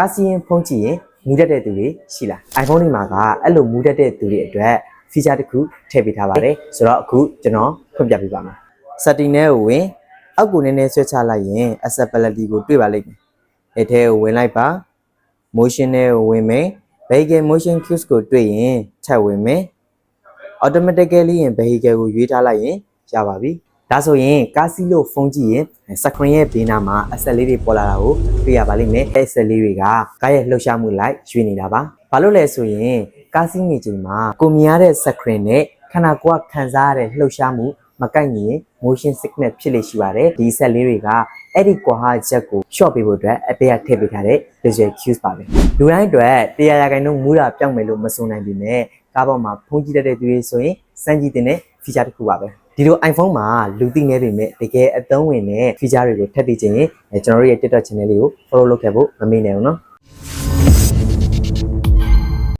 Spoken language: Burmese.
ကားစီးရင်ဖုန်းကြည့်ရင်မူတတ်တဲ့သူတွေရှိလား iPhone တွေမှာကအဲ့လိုမူတတ်တဲ့သူတွေအတွက် feature တစ်ခုထည့်ပေးထားပါတယ်ဆိုတော့အခုကျွန်တော်ဖွင့်ပြပေးပါမယ် setting ထဲကိုဝင်အောက်ကိုနည်းနည်းဆွဲချလိုက်ရင် accessibility ကိုတွေ့ပါလိမ့်မယ်အဲ့ထဲကိုဝင်လိုက်ပါ motion ထဲကိုဝင်မယ် vehicle motion cues ကိုတွေ့ရင်ချက်ဝင်မယ် automatically ရင် vehicle ကိုရွေးထားလိုက်ရင်ရပါပြီဒါဆိုရင်ကားစီးလို့ဖုန်းကြည့်ရင် screen ရဲ့ဘေးနားမှာ access လေးတွေပေါ်လာတာကိုတွေ့ရပါလိမ့်မယ် access လေးတွေကကားရဲ့လှုပ်ရှားမှုလိုက်ရွေးနေတာပါဘာလို့လဲဆိုရင်ကားစီးနေချိန်မှာကိုမြင်ရတဲ့ screen နဲ့ခန္ဓာကိုယ်ကခံစားရတဲ့လှုပ်ရှားမှုမကိုက်ညီရင် motion sickness ဖြစ်လေရှိပါတယ်ဒီ set လေးတွေကအဲ့ဒီကွာဟချက်ကို short ပေးဖို့အတွက်အပေးအထည့်ပေးထားတဲ့ visual cues ပါပဲလူတိုင်းအတွက်100%မူးတာပြောင်းမယ်လို့မဆိုနိုင်ပေမဲ့ကားပေါ်မှာဖုန်းကြည့်တတ်တဲ့သူတွေဆိုရင်စမ်းကြည့်တဲ့ feature တစ်ခုပါပဲဒီလို iPhone မှာလူသိနေပေမဲ့တကယ်အသုံးဝင်တဲ့ feature တွေကိုထပ်သိချင်ရင်ကျွန်တော်တို့ရဲ့ TikTok channel လေးကို follow လုပ်ခဲ့ဖို့မမေ့နဲ့ဘူးเนาะ